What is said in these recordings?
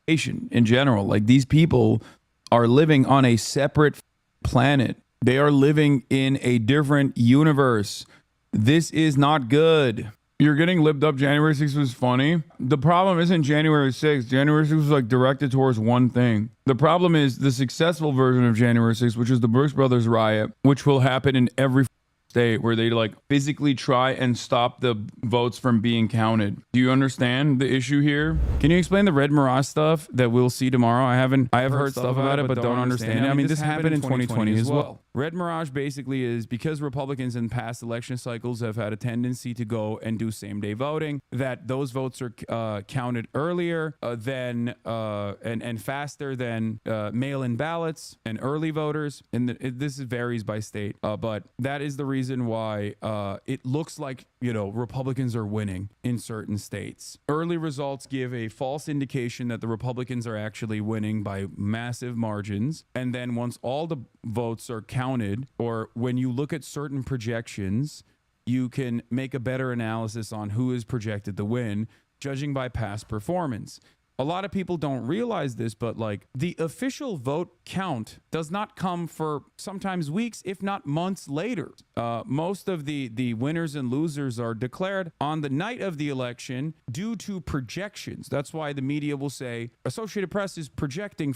in general. Like, these people are living on a separate planet. They are living in a different universe. This is not good. You're getting lipped up. January 6th was funny. The problem isn't January 6th. January 6th was like directed towards one thing. The problem is the successful version of January 6th, which is the Brooks Brothers riot, which will happen in every state, where they like physically try and stop the votes from being counted. Do you understand the issue here? Can you explain the Red Mirage stuff that we'll see tomorrow? I have heard stuff about it, but don't understand it. I mean, this happened in 2020 as well. Red Mirage basically is because Republicans in past election cycles have had a tendency to go and do same-day voting, that those votes are counted earlier than and faster than mail-in ballots and early voters. And this varies by state, but that is the reason why it looks like, you know, Republicans are winning in certain states. Early results give a false indication that the Republicans are actually winning by massive margins. And then once all the votes are counted, or when you look at certain projections, you can make a better analysis on who is projected to win, judging by past performance. A lot of people don't realize this, but like, the official vote count does not come for sometimes weeks, if not months later. Most of the winners and losers are declared on the night of the election due to projections. That's why the media will say Associated Press is projecting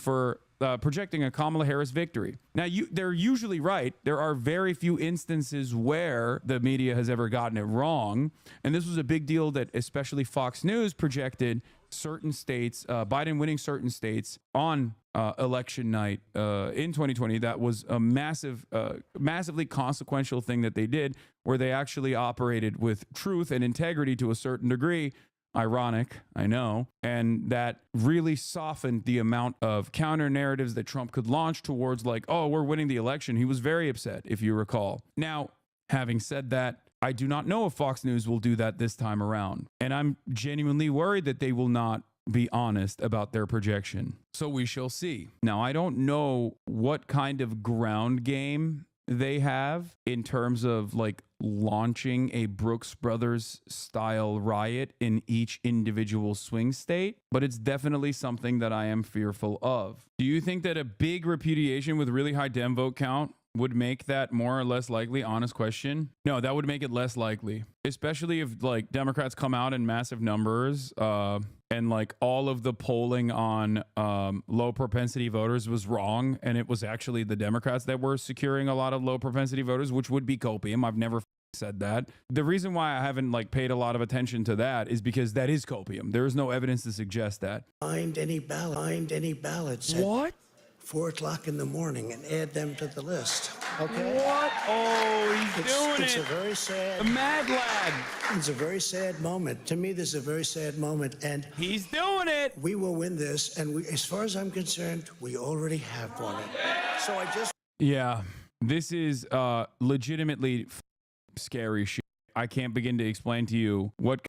a Kamala Harris victory. Now, they're usually right. There are very few instances where the media has ever gotten it wrong. And this was a big deal that especially Fox News projected certain states, Biden winning certain states on election night in 2020. That was a massively consequential thing that they did, where they actually operated with truth and integrity to a certain degree. Ironic, I know. And that really softened the amount of counter narratives that Trump could launch towards, like, oh, we're winning the election. He was very upset, if you recall. Now, having said that, I do not know if Fox News will do that this time around. And I'm genuinely worried that they will not be honest about their projection. So we shall see. Now, I don't know what kind of ground game they have in terms of like launching a Brooks Brothers style riot in each individual swing state, but it's definitely something that I am fearful of. Do you think that a big repudiation with really high Dem vote count would make that more or less likely? Honest question. No, that would make it less likely, especially if like Democrats come out in massive numbers, and like all of the polling on low propensity voters was wrong, and it was actually the Democrats that were securing a lot of low propensity voters, which would be copium. I've never said that. The reason why I haven't like paid a lot of attention to that is because that is copium. There is no evidence to suggest that. Find any ballots. What? 4 o'clock in the morning and add them to the list. Okay? What? Oh, he's doing it's it. A very sad. The mad lad. It's a very sad moment. To me, this is a very sad moment, and he's doing it. We will win this, and we, as far as I'm concerned, we already have won it. So I just. Yeah, this is legitimately scary shit. I can't begin to explain to you what.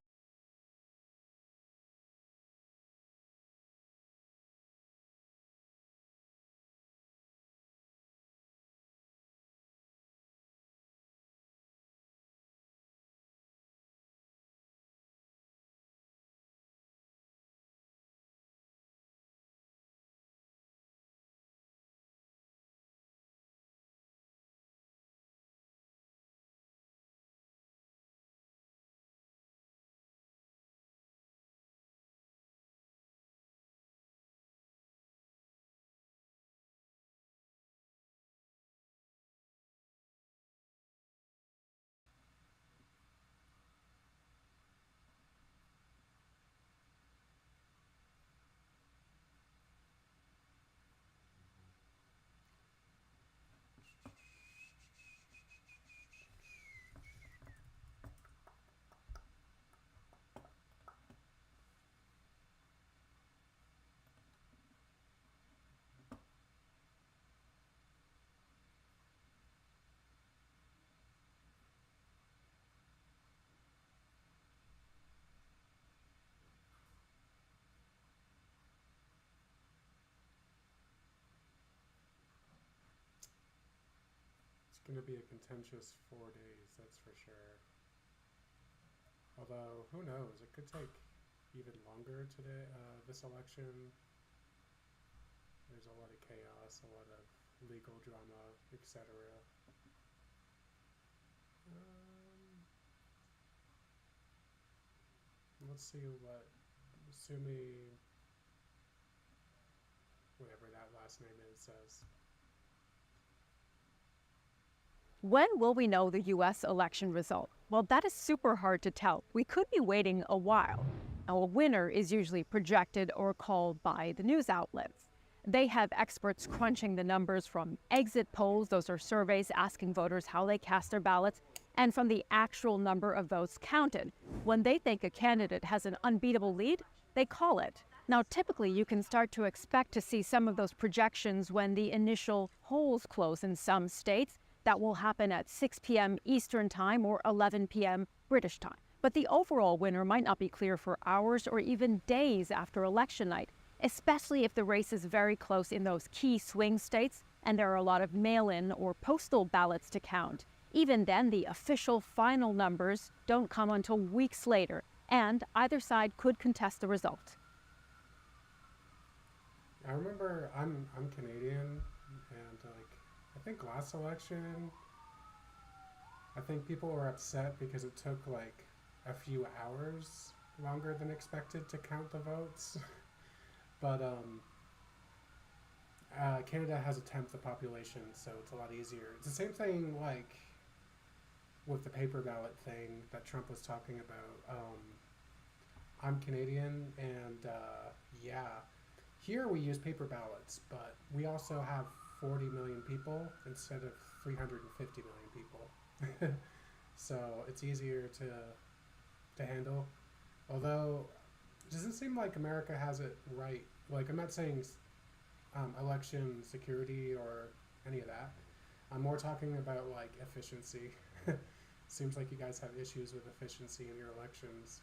It's going to be a contentious 4 days, that's for sure. Although, who knows? It could take even longer today, this election, There's a lot of chaos, a lot of legal drama, etc. Let's see what Sumi, whatever that last name is, says. When will we know the US election result? Well, that is super hard to tell. We could be waiting a while. Now, a winner is usually projected or called by the news outlets. They have experts crunching the numbers from exit polls, those are surveys asking voters how they cast their ballots, and from the actual number of votes counted. When they think a candidate has an unbeatable lead, they call it. Now, typically, you can start to expect to see some of those projections when the initial polls close in some states. That will happen at 6 p.m. Eastern Time or 11 p.m. British Time. But the overall winner might not be clear for hours or even days after election night, especially if the race is very close in those key swing states and there are a lot of mail-in or postal ballots to count. Even then, the official final numbers don't come until weeks later, and either side could contest the result. I remember I'm Canadian, and I think last election, I think people were upset because it took like a few hours longer than expected to count the votes. But Canada has a tenth the population, so it's a lot easier. It's the same thing like with the paper ballot thing that Trump was talking about. I'm Canadian, and yeah, here we use paper ballots, but we also have 40 million people instead of 350 million people. So it's easier to handle. Although it doesn't seem like America has it right. Like, I'm not saying election security or any of that. I'm more talking about like efficiency. Seems like you guys have issues with efficiency in your elections.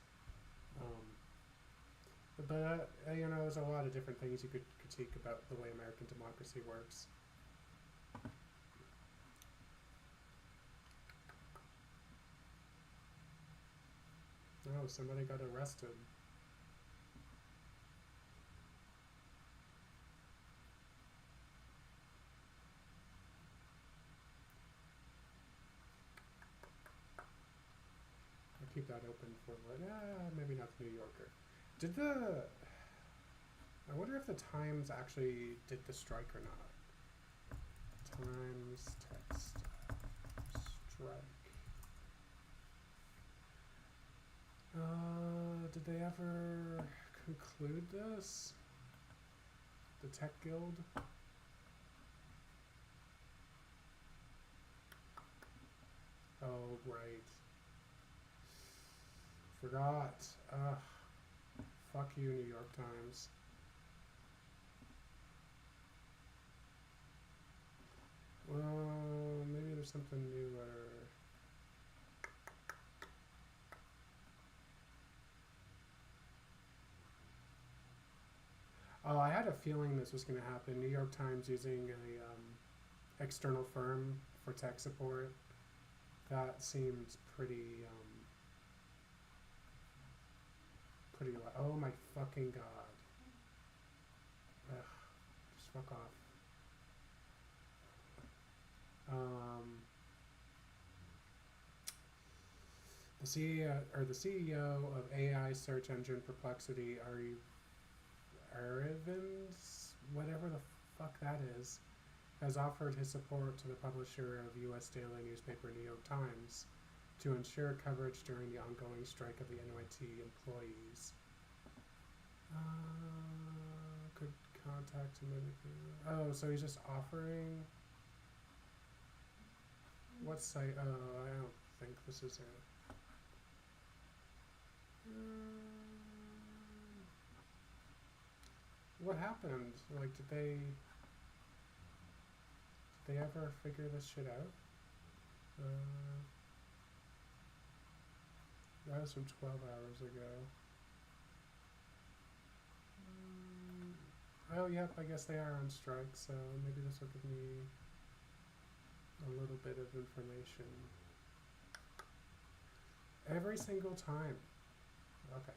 But you know, there's a lot of different things you could critique about the way American democracy works. Oh, somebody got arrested. I'll keep that open for maybe not the New Yorker. I wonder if the Times actually did the strike or not. Times text strike. Did they ever conclude this? The Tech Guild? Oh, right. Forgot. Ugh. Fuck you, New York Times. Well, maybe there's something newer. Oh, I had a feeling this was going to happen. New York Times using a external firm for tech support. That seems pretty oh my fucking god. Ugh, just fuck off. The CEO of AI search engine Perplexity, Arivind's, whatever the fuck that is, has offered his support to the publisher of U.S. daily newspaper New York Times to ensure coverage during the ongoing strike of the NYT employees. Could contact him. Oh, so he's just offering. What site? Oh, I don't think this is it. What happened? Like, did they ever figure this shit out? That was from 12 hours ago. Oh, yep, I guess they are on strike, so maybe this will give me a little bit of information. Every single time. Okay.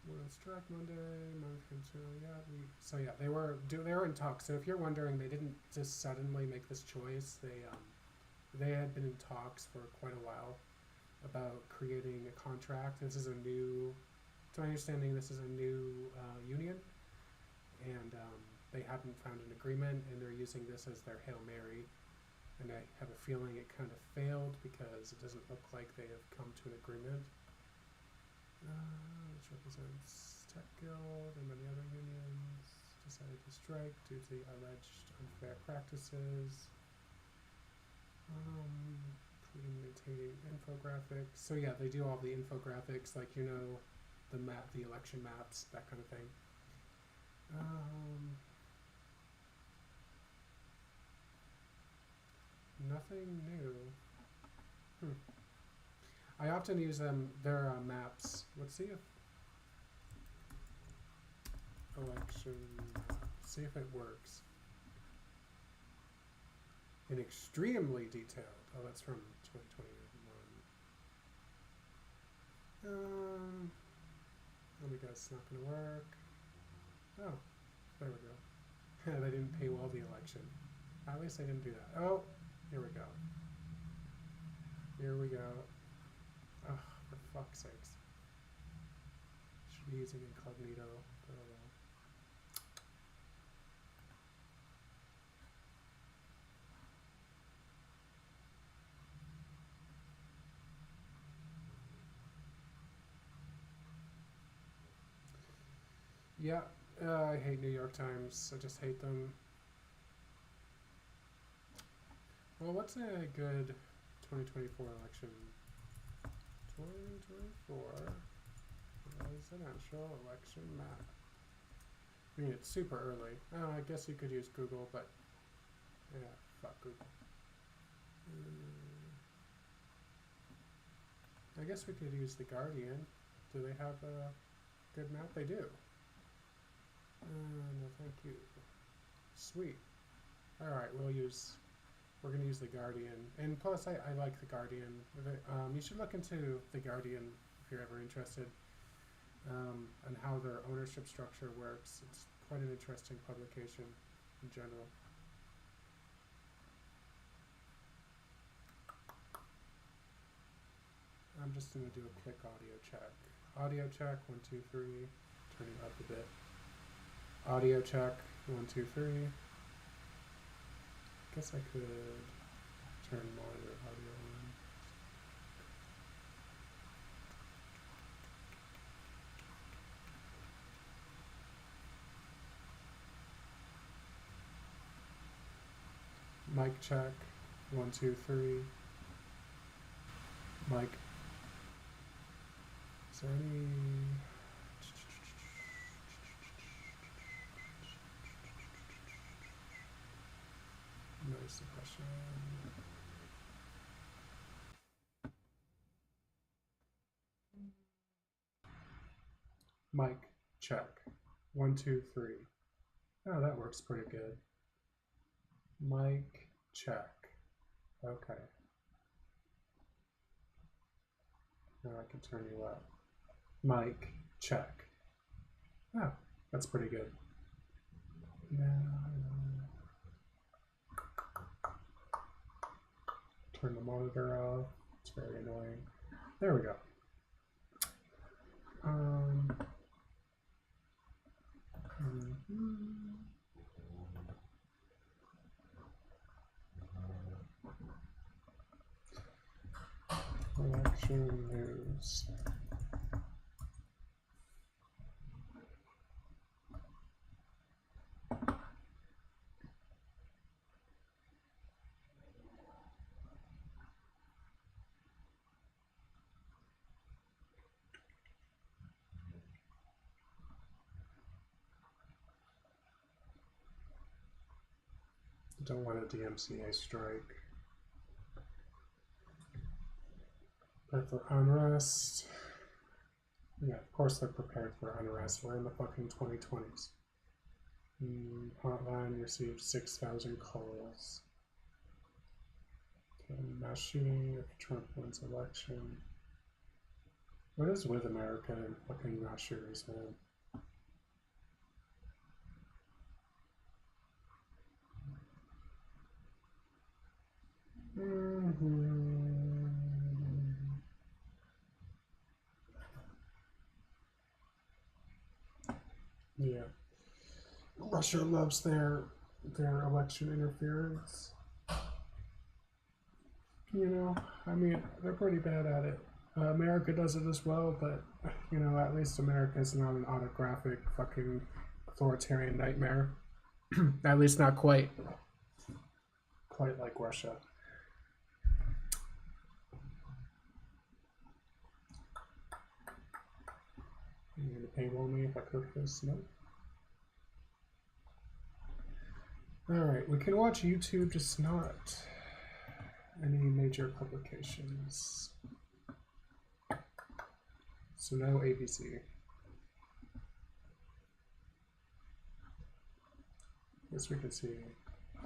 We're on strike Monday. Month control. Yeah. So yeah, they were in talks. So if you're wondering, they didn't just suddenly make this choice. They had been in talks for quite a while about creating a contract. This is a new, to my understanding, this is a new union, and they haven't found an agreement, and they're using this as their Hail Mary. And I have a feeling it kind of failed because it doesn't look like they have come to an agreement. Which represents Tech Guild and many other unions decided to strike due to the alleged unfair practices. Including maintaining infographics. So yeah, they do all the infographics, like, you know, the map, the election maps, that kind of thing. Nothing new. I often use their maps. Let's see if election map. See if it works. In extremely detailed. Oh, that's from 2021. Let me guess, it's not going to work. Oh, there we go. They didn't paywall the election. At least they didn't do that. Oh, here we go. Here we go. Oh, for fuck's sakes. Should be using incognito. But oh well. Yeah, I hate New York Times. I just hate them. Well, what's a good 2024 election? 2024 presidential election map. I mean, it's super early. Oh, I guess you could use Google, but yeah, fuck Google. I guess we could use The Guardian. Do they have a good map? They do. No, thank you. Sweet. Alright, we're going to use The Guardian. And plus, I like The Guardian. You should look into The Guardian if you're ever interested, and how their ownership structure works. It's quite an interesting publication in general. I'm just going to do a quick audio check. Audio check, 1, 2, 3. Turn it up a bit. Audio check, 1, 2, 3. Guess I could turn monitor audio on. Mic check, 1, 2, 3. Mic. Is there any... noise suppression. Mic check. 1, 2, 3. Oh, that works pretty good. Mic check. Okay. Now I can turn you up. Mic check. Oh, that's pretty good. Now turn the monitor off. It's very annoying. There we go. Election news. Don't want a DMCA strike. But for unrest, yeah, of course they're prepared for unrest. We're in the fucking 2020s. Hotline received 6,000 calls. Mass shooting if Trump wins election. What is with America and fucking Russia's, man? Yeah. Russia loves their election interference. You know, I mean, they're pretty bad at it. America does it as well, but, you know, at least America is not an autocratic fucking authoritarian nightmare. At least not quite like Russia. You gonna paywall me if I click this? No. Alright, we can watch YouTube, just not any major publications. So no ABC. Guess we can see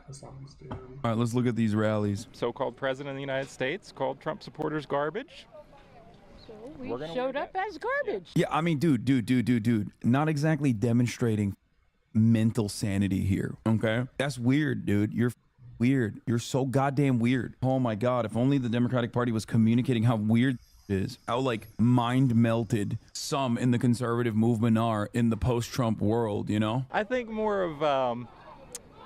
how someone's doing. All right, let's look at these rallies. So-called president of the United States called Trump supporters garbage. So we showed up as garbage. Yeah, I mean, dude, not exactly demonstrating mental sanity here, okay? That's weird, dude. You're weird. You're so goddamn weird. Oh my God, if only the Democratic Party was communicating how weird it is, how like mind melted some in the conservative movement are in the post-Trump world, you know? I think more of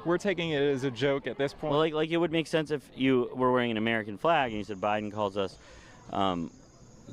we're taking it as a joke at this point. Well, like it would make sense if you were wearing an American flag and you said Biden calls us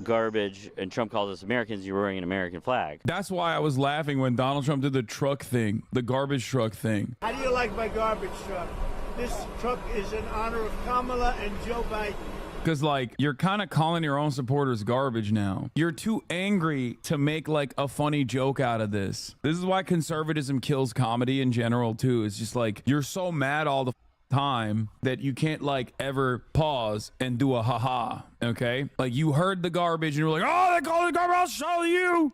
garbage and Trump calls us Americans, you were wearing an American flag. That's why I was laughing when Donald Trump did the truck thing, the garbage truck thing. How do you like my garbage truck? This truck is in honor of Kamala and Joe Biden. Because, like, you're kind of calling your own supporters garbage now. You're too angry to make, like, a funny joke out of this. This is why conservatism kills comedy in general, too. It's just like, you're so mad all the time that you can't, like, ever pause and do a haha, okay? Like, you heard the garbage and you're like, oh, they call it garbage. I'll show you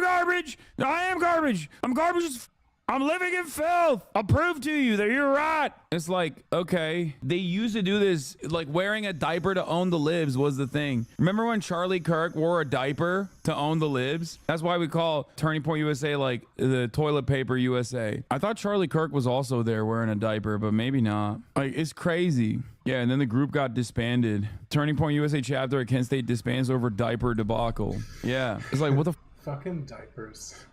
garbage. I am garbage. I'm garbage as I'm living in filth. I'll prove to you that you're right. It's like, okay. They used to do this, like wearing a diaper to own the libs was the thing. Remember when Charlie Kirk wore a diaper to own the libs? That's why we call Turning Point USA like the toilet paper USA. I thought Charlie Kirk was also there wearing a diaper, but maybe not. Like, it's crazy. Yeah, and then the group got disbanded. Turning Point USA chapter at Kent State disbands over diaper debacle. Yeah. It's like, what the fucking diapers.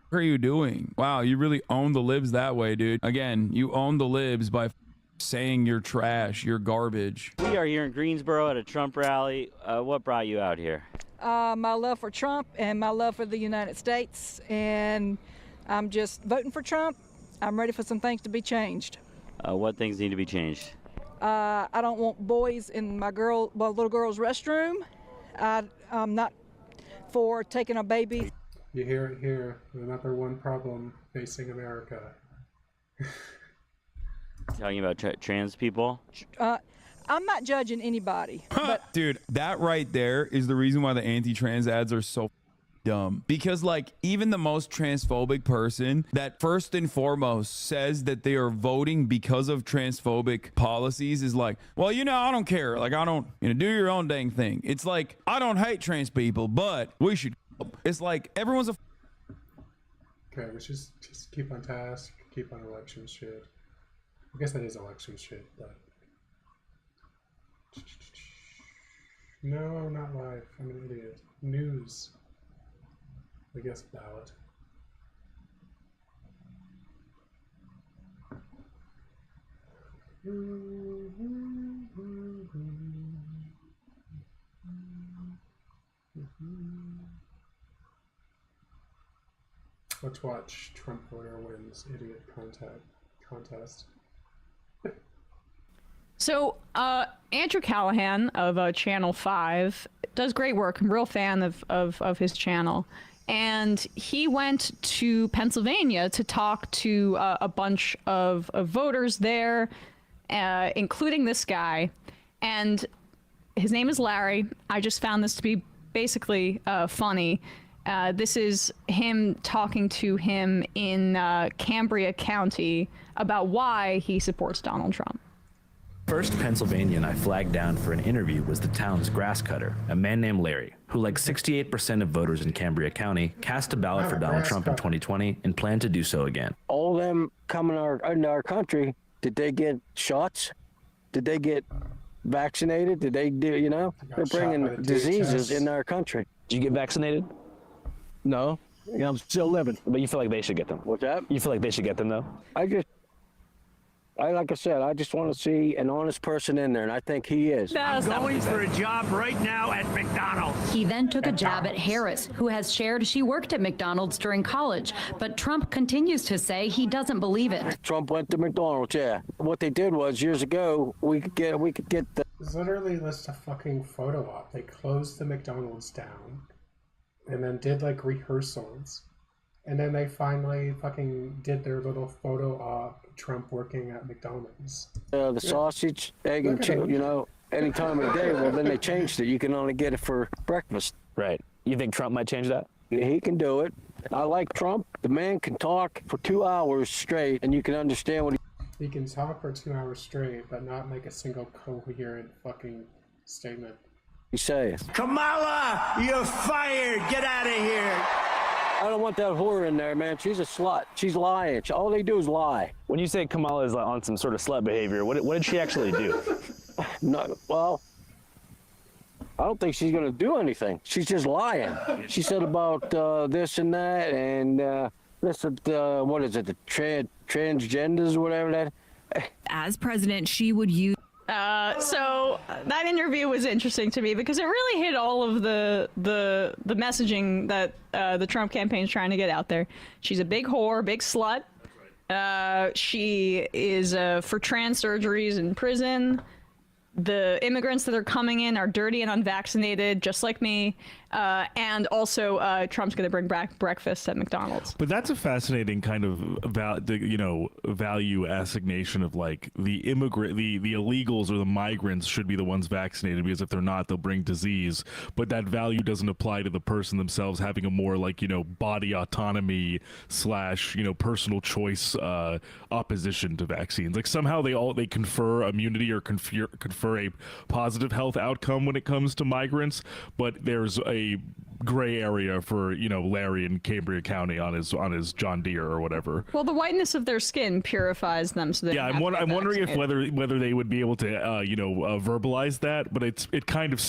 What are you doing? Wow, you really own the libs that way, dude. Again, you own the libs by saying you're trash, you're garbage. We are here in Greensboro at a Trump rally. What brought you out here? My love for Trump and my love for the United States, and I'm just voting for Trump. I'm ready for some things to be changed. What things need to be changed? I don't want boys in my little girl's restroom. I'm not for taking a baby. You hear it here. The number one problem facing America. Talking about trans people? I'm not judging anybody. But dude, that right there is the reason why the anti-trans ads are so dumb. Because, like, even the most transphobic person that first and foremost says that they are voting because of transphobic policies is like, well, you know, I don't care. Like, I don't, you know, do your own dang thing. It's like, I don't hate trans people, but we should. It's like everyone's a. Okay, we should just keep on task, keep on election shit. I guess that is election shit, but. No, not live. I'm an idiot. News. I guess ballot. Let's watch Trump voter wins idiot contest. So, Andrew Callahan of Channel 5 does great work. I'm a real fan of his channel. And he went to Pennsylvania to talk to a bunch of voters there, including this guy. And his name is Larry. I just found this to be basically funny. This is him talking to him in Cambria County about why he supports Donald Trump. First Pennsylvanian I flagged down for an interview was the town's grass cutter, a man named Larry, who, like 68% of voters in Cambria County, cast a ballot for Donald Trump in 2020 and plan to do so again. All them coming into our country, did they get shots? Did they get vaccinated? Did they do, you know? They're bringing diseases in our country. Did you get vaccinated? No. Yeah, I'm still living. But you feel like they should get them? What's that? You feel like they should get them, though? Like I said, I just want to see an honest person in there, and I think he is. I'm going for a job right now at McDonald's. He then took a jab at Harris, who has shared she worked at McDonald's during college, but Trump continues to say he doesn't believe it. Trump went to McDonald's, yeah. What they did was, years ago, we could get the... It's literally just a fucking photo op. They closed the McDonald's down and then did like rehearsals. And then they finally fucking did their little photo op, Trump working at McDonald's. The sausage, egg, and chicken, you know, any time of the day. Well, then they changed it. You can only get it for breakfast. Right. You think Trump might change that? He can do it. I like Trump. The man can talk for 2 hours straight, and you can understand what He can talk for 2 hours straight, but not make a single coherent fucking statement. he says. Kamala, you're fired. Get out of here. I don't want that whore in there, man. She's a slut. She's lying. All they do is lie. When you say Kamala is on some sort of slut behavior, what did she actually do? No, well, I don't think she's going to do anything. She's just lying. She said about this and that, and this, what is it, the transgenders or whatever that. As president, she would use... So that interview was interesting to me because it really hit all of the messaging that the Trump campaign is trying to get out there. She's a big whore, big slut. She is for trans surgeries in prison. The immigrants that are coming in are dirty and unvaccinated, just like me. And also, Trump's going to bring back breakfast at McDonald's. But that's a fascinating kind of value assignation of like the illegals or the migrants should be the ones vaccinated because if they're not, they'll bring disease. But that value doesn't apply to the person themselves having a more like body autonomy / personal choice opposition to vaccines. Like somehow they confer immunity or confer a positive health outcome when it comes to migrants, but there's a gray area for Larry in Cambria County on his John Deere or whatever. Well, the whiteness of their skin purifies them, so they I'm wondering if whether they would be able to verbalize that, but it kind of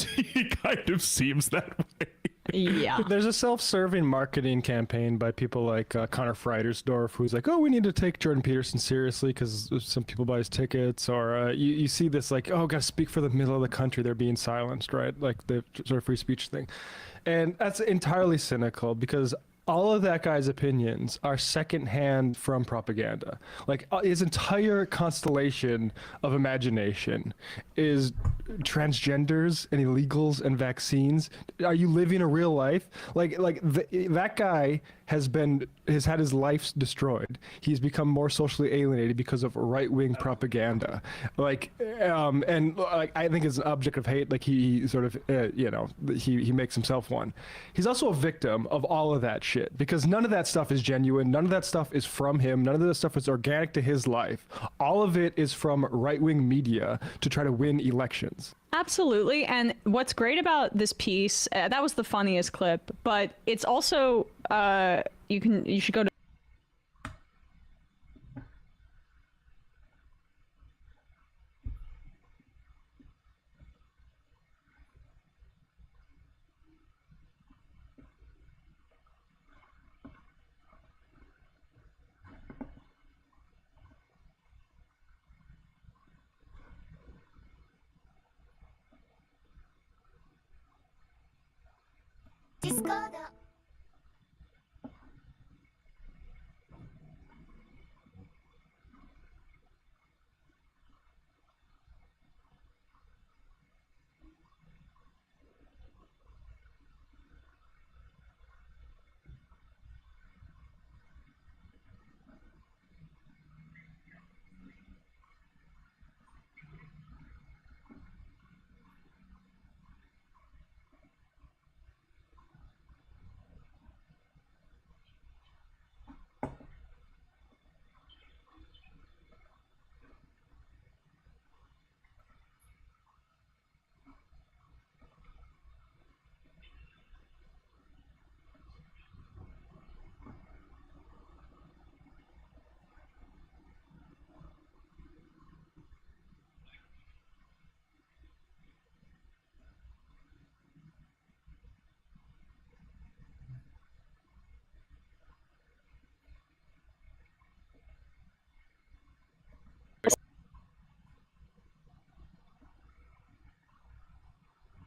seems that way. Yeah. There's a self-serving marketing campaign by people like Connor Friedersdorf, who's like, oh, we need to take Jordan Peterson seriously because some people buy his tickets. Or you see this like, oh, got to speak for the middle of the country. They're being silenced, right? Like the sort of free speech thing. And that's entirely cynical because all of that guy's opinions are secondhand from propaganda. Like his entire constellation of imagination is transgenders and illegals and vaccines. Are you living a real life? That guy has had his life destroyed. He's become more socially alienated because of right-wing propaganda. I think it's an object of hate. Like he sort of, he makes himself one. He's also a victim of all of that shit because none of that stuff is genuine. None of that stuff is from him. None of that stuff is organic to his life. All of it is from right-wing media to try to win elections. Absolutely. And what's great about this piece, that was the funniest clip, but it's also, you should go to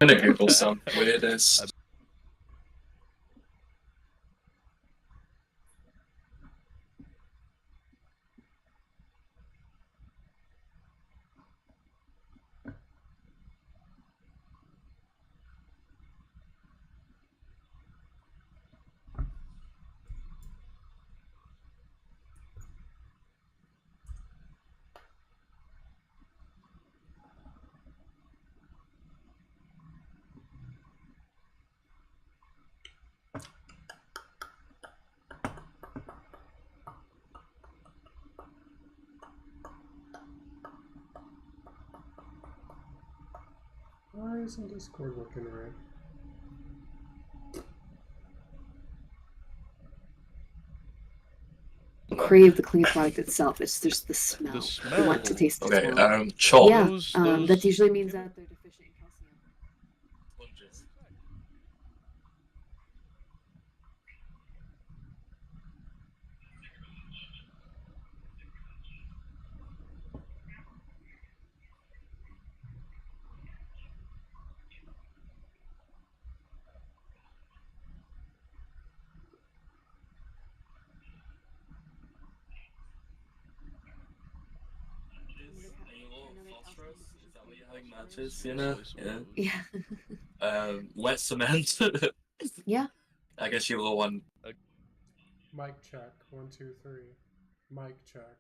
I'm gonna Google some weirdest. Why isn't Discord working right? Crave the clean product itself. It's just the smell. The You smell. want to taste the Okay, smell. chalk. Yeah, Those- that usually means that they're deficient in calcium. Phosphorus? Is that what you're having matches? You know? Yeah. Wet cement. Yeah. I guess you will want. Mic check. 1, 2, 3. Mic check.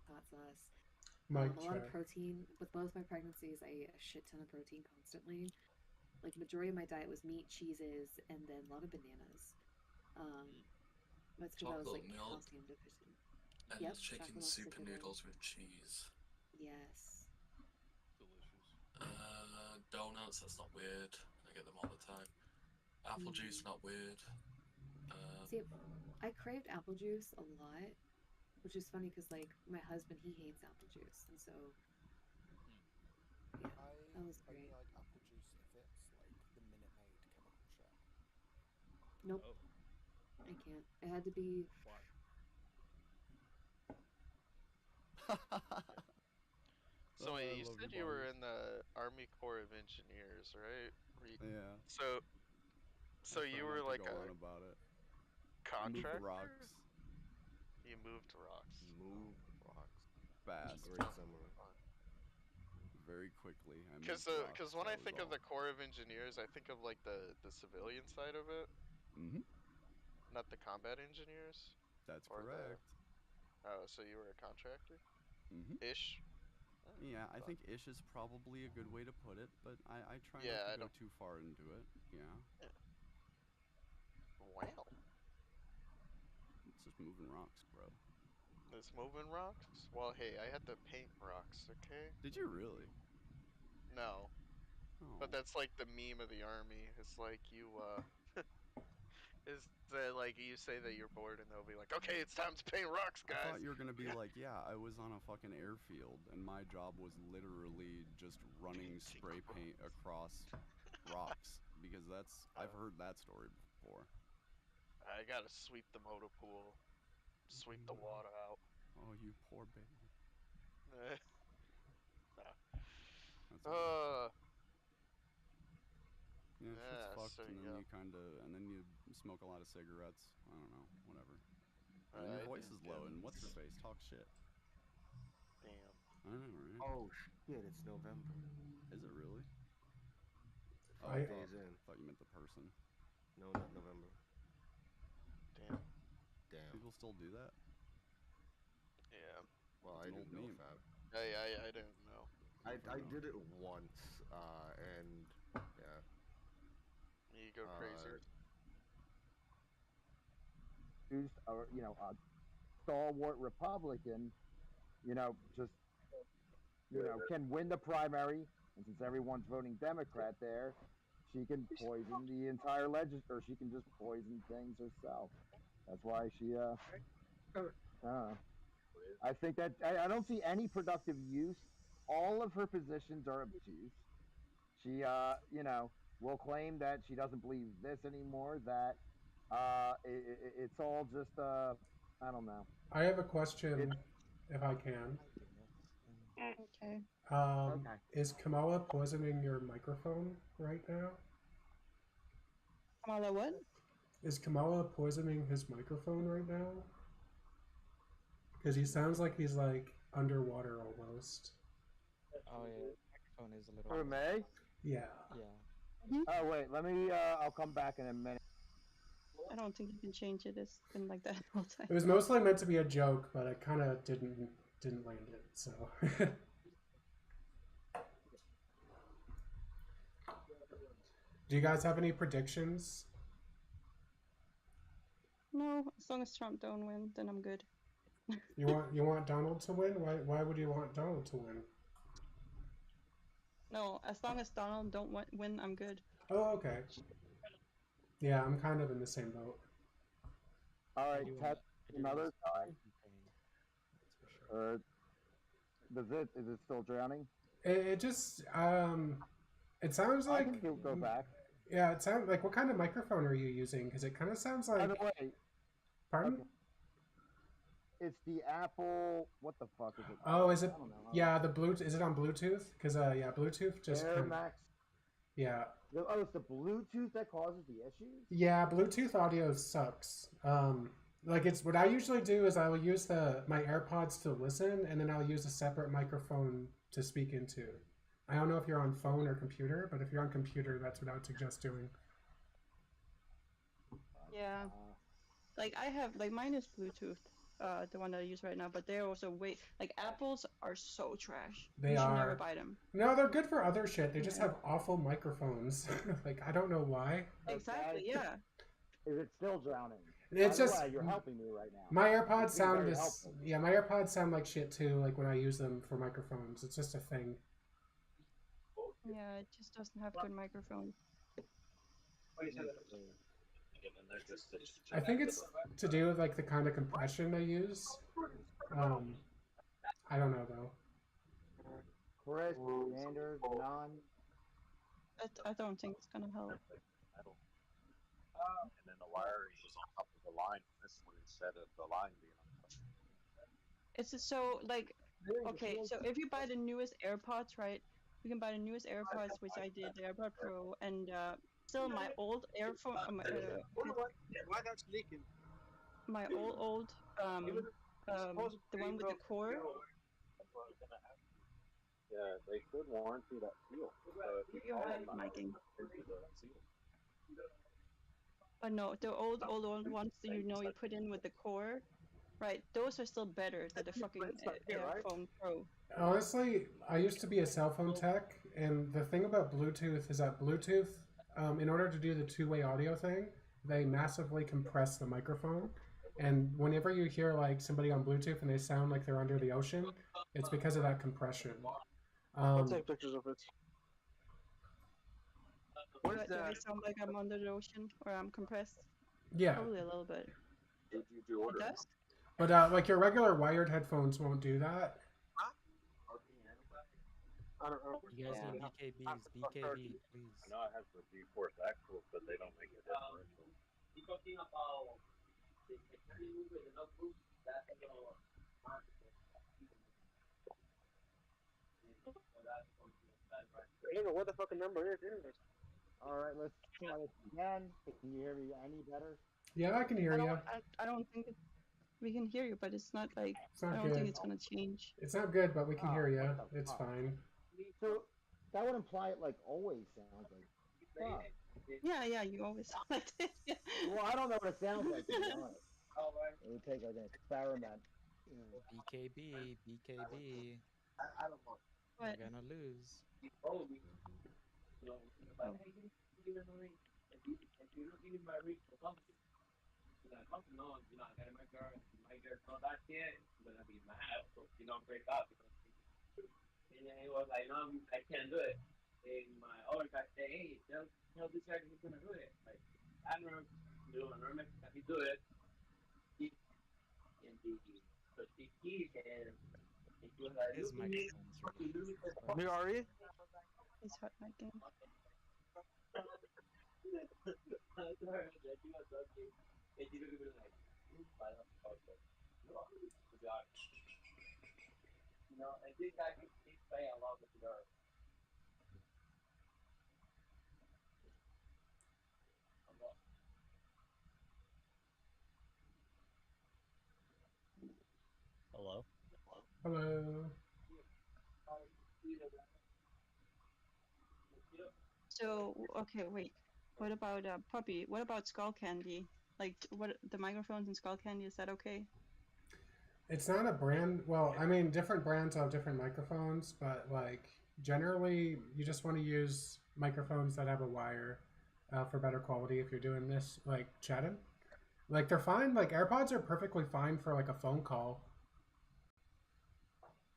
That's us. Mic A lot of check. protein. With both my pregnancies, I ate a shit ton of protein constantly. Like majority of my diet was meat, cheeses, and then a lot of bananas. That's because I was like Chocolate milk. calcium deficient. And Yep, chicken chocolate milk's a soup and good one. noodles with cheese. Yes. Donuts, that's not weird. I get them all the time. Apple juice, not weird. See, I craved apple juice a lot, which is funny because like my husband, he hates apple juice, and so yeah, that was great. Like apple juice if it's like the Minute Maid chemical shake. Nope, I can't. It had to be. So wait, you said you were in the Army Corps of Engineers, right? Yeah. So you were like a about it. contractor? Moved rocks. You moved rocks. Moved rocks. Fast. Great summary. Very quickly. Because when I think of the Corps of Engineers, I think of like the civilian side of it. Mm-hmm. Not the combat engineers. That's or correct. Oh, so you were a contractor? Mm-hmm. Ish. Yeah, I think ish is probably a good way to put it, but I try not to go too far into it. Yeah. Wow. It's just moving rocks, bro. It's moving rocks? Well, hey, I had to paint rocks, okay? Did you really? No. Oh. But that's like the meme of the army. It's like you, is that like you say that you're bored and they'll be like, okay, it's time to paint rocks, guys. I thought you were gonna be like, yeah, I was on a fucking airfield and my job was literally just running spray paint across rocks because I've heard that story before. I gotta sweep the motor pool, sweep the water out. Oh, you poor baby. That's Yeah, shit's fucked, so and then yeah. you smoke a lot of cigarettes. I don't know, whatever. And then your I voice do is low, get and it. what's her face? Talk shit. Damn. I know, right? Oh shit! It's November. Is it really? 5 days in. Thought you meant the person. No, not November. Damn. Damn. People still do that? Yeah, Well, I It's an didn't old know meme. Fab. I didn't know. I did it once, and yeah. You go crazy. A stalwart Republican, just can win the primary, and since everyone's voting Democrat there, she can poison the entire or she can just poison things herself. That's why she I think that I don't see any productive use. All of her positions are obtuse. She will claim that she doesn't believe this anymore, that it's all just I don't know. I have a question, if I can. Okay. Is Kamala poisoning your microphone right now? Kamala what? Is Kamala poisoning his microphone right now? Because he sounds like he's like underwater almost. Oh yeah, microphone is a little. For May? Yeah. Yeah. Oh wait, let me. I'll come back in a minute. I don't think you can change it. It's been like that all the time. It was mostly meant to be a joke, but I kind of didn't land it. So. Do you guys have any predictions? No, as long as Trump don't win, then I'm good. You want Donald to win? Why would you want Donald to win? No, as long as Donald don't win, I'm good. Oh, okay. Yeah, I'm kind of in the same boat. All right, test another time. Or is it still drowning? It just it sounds like I can go back. Yeah, it sounds like, what kind of microphone are you using? Because it kind of sounds like. By the way, pardon? Okay. It's the Apple. What the fuck is it? Oh, is it? Yeah, the Bluetooth. Is it on Bluetooth? Because yeah, Bluetooth just. Air Max. Yeah. Oh, it's the Bluetooth that causes the issues? Yeah, Bluetooth audio sucks. Like it's what I usually do is I will use my AirPods to listen, and then I'll use a separate microphone to speak into. I don't know if you're on phone or computer, but if you're on computer, that's what I would suggest doing. Yeah. Like I have, like mine is Bluetooth, the one that I use right now, but they're also like Apples are so trash. They you should are. never buy them. No, they're good for other shit. They just have awful microphones. Like, I don't know why. Exactly, yeah. Is it still drowning? It's By the just way, you're helping me right now. My AirPods sound very this. helpful. Yeah, my AirPods sound like shit too. Like when I use them for microphones, it's just a thing. Yeah, it just doesn't have good microphone. I think it's to do with like the kind of compression they use. I don't know though. Chris, standard, none. I don't think it's gonna help. And then the wire was on top of the line. This one instead of the line being on top. It's just so like, okay, so if you buy the newest AirPods, right? You can buy the newest AirPods, which I did, the AirPod Pro, and still my old earphone, why that's leaking? my old the one with the core. Yeah, they should warranty that seal. You're micing. But no, the old ones that you put in with the core, right? Those are still better than the fucking AirPhone Pro. Honestly, I used to be a cell phone tech, and the thing about Bluetooth is that Bluetooth, in order to do the two-way audio thing, they massively compress the microphone. And whenever you hear like somebody on Bluetooth and they sound like they're under the ocean, it's because of that compression. I'll take pictures of it. Do I sound like I'm under the ocean or I'm compressed? Yeah. Probably a little bit. Did you order? It does? But like your regular wired headphones won't do that. I don't know. You guys need BKBs, BKB, please. I know I have the G-Force Actuals, but they don't make a differential. I don't know what the fucking number is. All right, let's try this again. Can you hear me any better? Yeah, I can hear you. I don't think we can hear you, but it's not like It's not I don't good. think it's gonna change. It's not good, but we can hear you. It's fuck? fine. So that would imply it like always sounds like. Fuck. Yeah, you always sound like this. Well, I don't know what it sounds like. To be honest. Let me take like an experiment. BKB, BKB. What? We're gonna lose. Oh. His microphone's really loud. Who are you? He's hot miking. Hello. Hello. So okay, wait. What about Puppy? What about Skull Candy? Like, what the microphones in Skull Candy? Is that okay? It's not a brand. Well, I mean, different brands have different microphones, but like generally, you just want to use microphones that have a wire for better quality if you're doing this, like chatting. Like they're fine. Like AirPods are perfectly fine for like a phone call.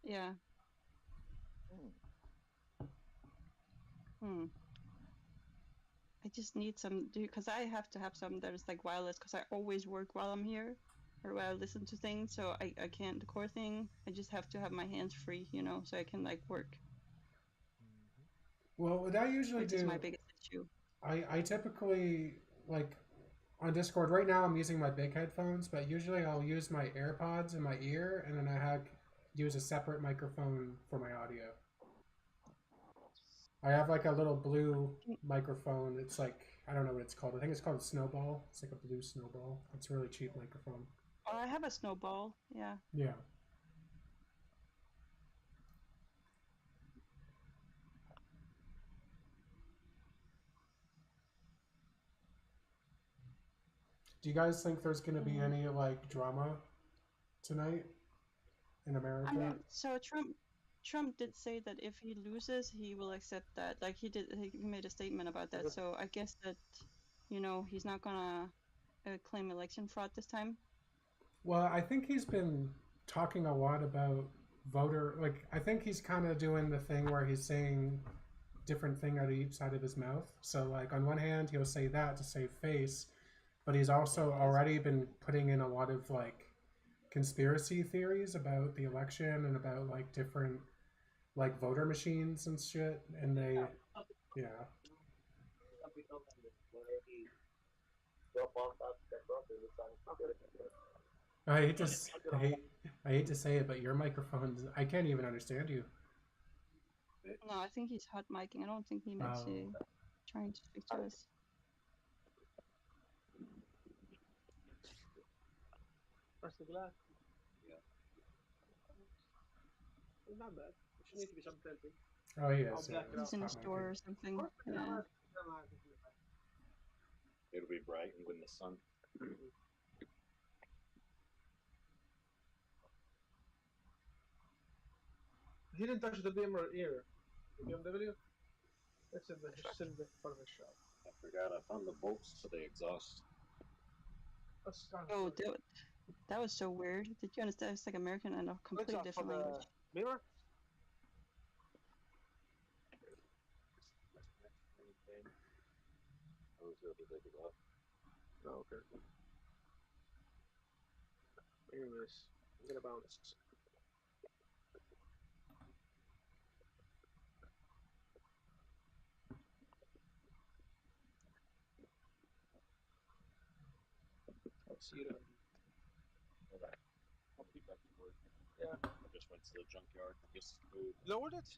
Yeah. Hmm. I just need some, because I have to have some that is like wireless, because I always work while I'm here, or while I listen to things. So I can't the core thing. I just have to have my hands free, you know, so I can like work. Well, what I usually Which is my do, biggest issue. I typically like on Discord right now. I'm using my big headphones, but usually I'll use my AirPods in my ear, and then use a separate microphone for my audio. I have like a little blue microphone. It's like, I don't know what it's called. I think it's called a Snowball. It's like a blue Snowball. It's a really cheap microphone. Oh, I have a snowball. Yeah. Yeah. Do you guys think there's going to be any like drama tonight in America? I mean, so Trump did say that if he loses, he will accept that. Like he made a statement about that. So I guess that, you know, he's not gonna claim election fraud this time. Well, I think he's been talking a lot about like I think he's kind of doing the thing where he's saying different thing out of each side of his mouth. So like on one hand, he'll say that to save face, but he's also already been putting in a lot of like conspiracy theories about the election and about like different like voter machines and shit. And yeah. I hate to say it, but your microphones, I can't even understand you. No, I think he's hot micing. I don't think he's actually trying to speak to us. Press the glass. Yeah. Not bad. It should need to be some tilting. Oh, yes. He's in a store or something. Yeah. It'll be bright when the sun. He didn't touch the dimmer ear. The BMW? It's in the part of the shop. I forgot I found the bolts to the exhaust. Oh, that was so weird. Did you understand? It's like American and a completely different language. Mirror? Oh, okay. Anyways, I'm gonna bounce. I'll see you then. Alright. I'll be back to work. Yeah. I just went to the junkyard. Just moved. Lowered it?